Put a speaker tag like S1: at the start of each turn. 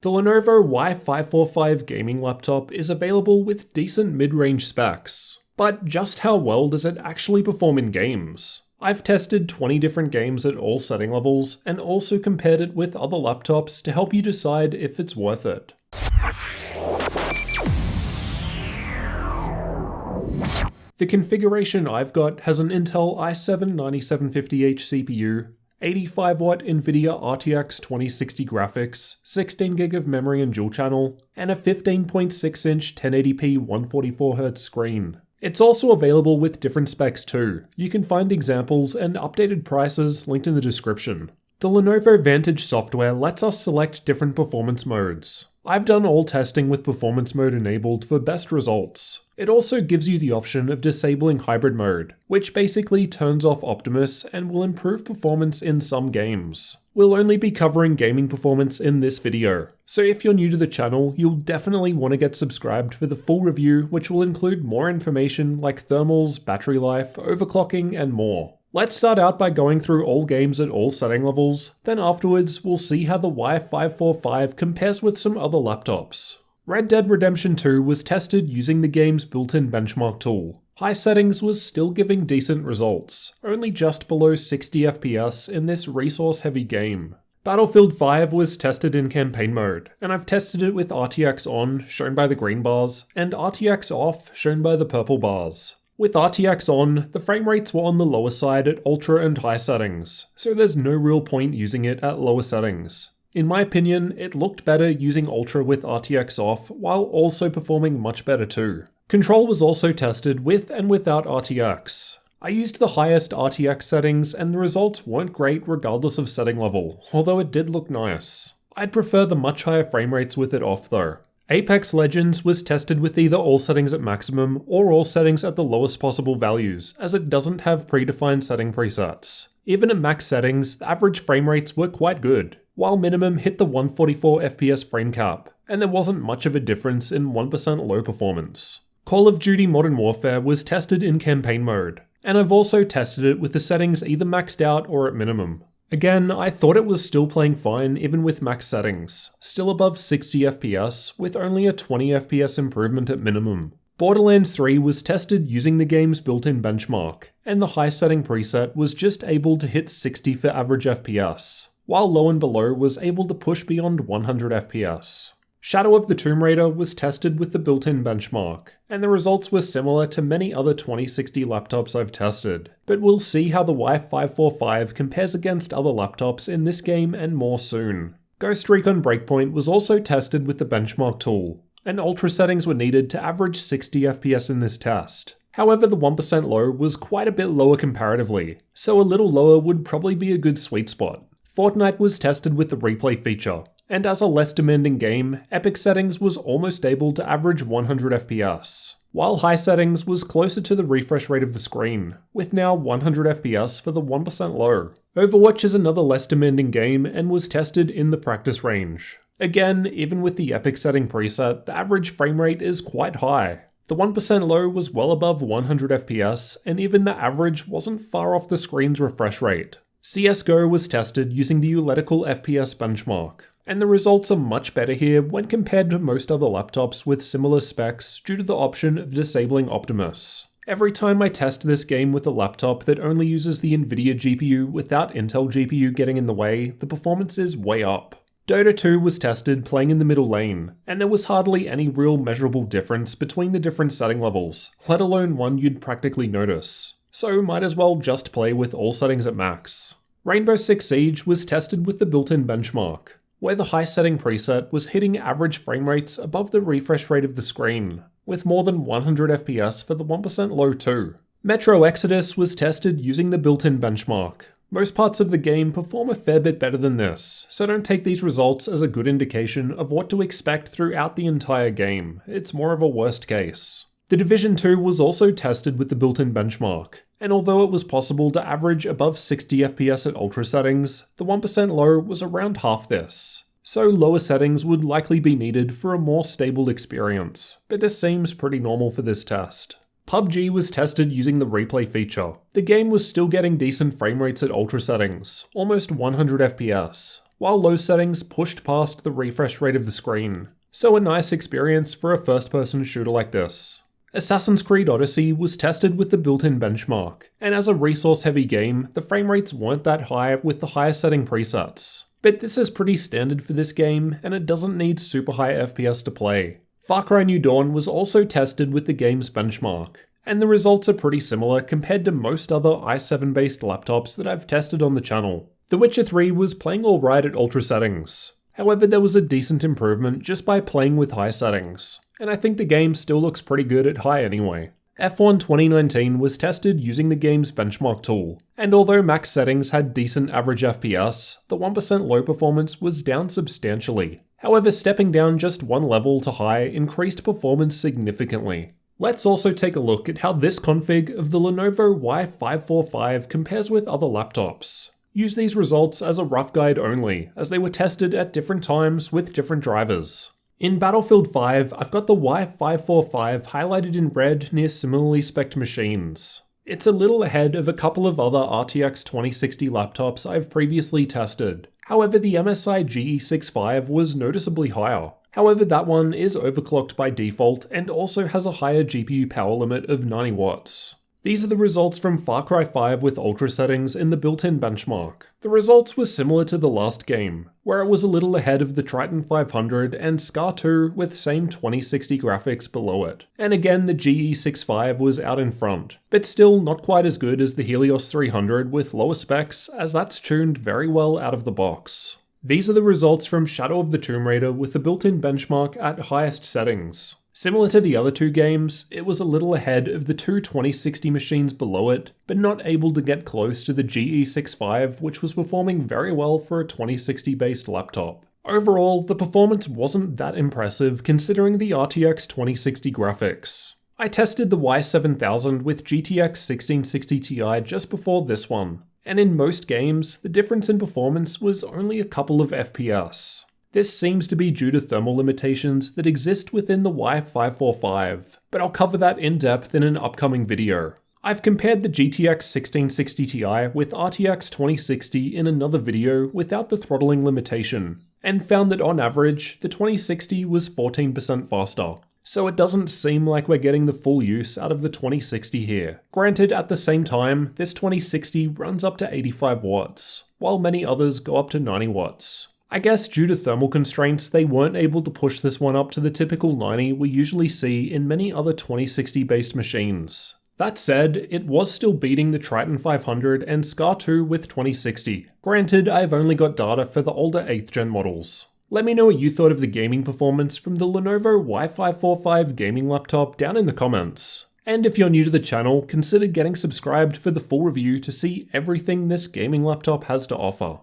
S1: The Lenovo Y545 gaming laptop is available with decent mid-range specs, but just how well does it actually perform in games? I've tested 20 different games at all setting levels and also compared it with other laptops to help you decide if it's worth it. The configuration I've got has an Intel i7-9750H CPU, 85W NVIDIA RTX 2060 graphics, 16GB of memory and dual channel, and a 15.6-inch 1080p 144Hz screen. It's also available with different specs too. You can find examples and updated prices linked in the description. The Lenovo Vantage software lets us select different performance modes. I've done all testing with performance mode enabled for best results. It also gives you the option of disabling hybrid mode, which basically turns off Optimus and will improve performance in some games. We'll only be covering gaming performance in this video, so if you're new to the channel, you'll definitely want to get subscribed for the full review, which will include more information like thermals, battery life, overclocking, and more. Let's start out by going through all games at all setting levels, then afterwards we'll see how the Y545 compares with some other laptops. Red Dead Redemption 2 was tested using the game's built-in benchmark tool. High settings was still giving decent results, only just below 60 FPS in this resource-heavy game. Battlefield 5 was tested in campaign mode, and I've tested it with RTX on, shown by the green bars, and RTX off, shown by the purple bars. With RTX on, the frame rates were on the lower side at ultra and high settings, so there's no real point using it at lower settings. In my opinion, it looked better using ultra with RTX off, while also performing much better too. Control was also tested with and without RTX. I used the highest RTX settings and the results weren't great regardless of setting level, although it did look nice. I'd prefer the much higher frame rates with it off though. Apex Legends was tested with either all settings at maximum or all settings at the lowest possible values, as it doesn't have predefined setting presets. Even at max settings, the average frame rates were quite good, while minimum hit the 144 FPS frame cap, and there wasn't much of a difference in 1% low performance. Call of Duty Modern Warfare was tested in campaign mode, and I've also tested it with the settings either maxed out or at minimum. Again, I thought it was still playing fine even with max settings, still above 60 FPS with only a 20 FPS improvement at minimum. Borderlands 3 was tested using the game's built-in benchmark, and the high setting preset was just able to hit 60 for average FPS, while low and below was able to push beyond 100 FPS. Shadow of the Tomb Raider was tested with the built-in benchmark, and the results were similar to many other 2060 laptops I've tested, but we'll see how the Y545 compares against other laptops in this game and more soon. Ghost Recon Breakpoint was also tested with the benchmark tool, and ultra settings were needed to average 60 FPS in this test. However, the 1% low was quite a bit lower comparatively, so a little lower would probably be a good sweet spot. Fortnite was tested with the replay feature, and as a less demanding game, epic settings was almost able to average 100 FPS, while high settings was closer to the refresh rate of the screen, with now 100 FPS for the 1% low. Overwatch is another less demanding game and was tested in the practice range. Again, even with the epic setting preset, the average frame rate is quite high. The 1% low was well above 100 FPS, and even the average wasn't far off the screen's refresh rate. CSGO was tested using the Uletical FPS benchmark, and the results are much better here when compared to most other laptops with similar specs due to the option of disabling Optimus. Every time I test this game with a laptop that only uses the NVIDIA GPU without Intel GPU getting in the way, the performance is way up. Dota 2 was tested playing in the middle lane, and there was hardly any real measurable difference between the different setting levels, let alone one you'd practically notice. So might as well just play with all settings at max. Rainbow Six Siege was tested with the built-in benchmark, where the high setting preset was hitting average frame rates above the refresh rate of the screen, with more than 100 FPS for the 1% low too. Metro Exodus was tested using the built-in benchmark. Most parts of the game perform a fair bit better than this, so don't take these results as a good indication of what to expect throughout the entire game. It's more of a worst case. The Division 2 was also tested with the built-in benchmark, and although it was possible to average above 60 FPS at ultra settings, the 1% low was around half this. So lower settings would likely be needed for a more stable experience, but this seems pretty normal for this test. PUBG was tested using the replay feature. The game was still getting decent frame rates at ultra settings, almost 100 FPS, while low settings pushed past the refresh rate of the screen. So a nice experience for a first-person shooter like this. Assassin's Creed Odyssey was tested with the built-in benchmark, and as a resource-heavy game, the frame rates weren't that high with the higher setting presets. But this is pretty standard for this game, and it doesn't need super high FPS to play. Far Cry New Dawn was also tested with the game's benchmark, and the results are pretty similar compared to most other i7-based laptops that I've tested on the channel. The Witcher 3 was playing alright at ultra settings. However, there was a decent improvement just by playing with high settings, and I think the game still looks pretty good at high anyway. F1 2019 was tested using the game's benchmark tool, and although max settings had decent average FPS, the 1% low performance was down substantially. However, stepping down just one level to high increased performance significantly. Let's also take a look at how this config of the Lenovo Y545 compares with other laptops. Use these results as a rough guide only, as they were tested at different times with different drivers. In Battlefield 5, I've got the Y545 highlighted in red near similarly spec'd machines. It's a little ahead of a couple of other RTX 2060 laptops I've previously tested. However, the MSI GE65 was noticeably higher. However, that one is overclocked by default and also has a higher GPU power limit of 90 watts. These are the results from Far Cry 5 with ultra settings in the built-in benchmark. The results were similar to the last game, where it was a little ahead of the Triton 500 and Scar 2 with same 2060 graphics below it. And again, the GE65 was out in front, but still not quite as good as the Helios 300 with lower specs, as that's tuned very well out of the box. These are the results from Shadow of the Tomb Raider with the built-in benchmark at highest settings. Similar to the other two games, it was a little ahead of the two 2060 machines below it, but not able to get close to the GE65, which was performing very well for a 2060 based laptop. Overall, the performance wasn't that impressive considering the RTX 2060 graphics. I tested the Y7000 with GTX 1660 Ti just before this one, and in most games, the difference in performance was only a couple of FPS. This seems to be due to thermal limitations that exist within the Y545, but I'll cover that in depth in an upcoming video. I've compared the GTX 1660 Ti with RTX 2060 in another video without the throttling limitation, and found that on average, the 2060 was 14% faster. So it doesn't seem like we're getting the full use out of the 2060 here. Granted, at the same time, this 2060 runs up to 85 watts, while many others go up to 90 watts. I guess due to thermal constraints, they weren't able to push this one up to the typical 90 we usually see in many other 2060 based machines. That said, it was still beating the Triton 500 and Scar 2 with 2060. Granted, I've only got data for the older 8th gen models. Let me know what you thought of the gaming performance from the Lenovo Y545 gaming laptop down in the comments. And if you're new to the channel, consider getting subscribed for the full review to see everything this gaming laptop has to offer.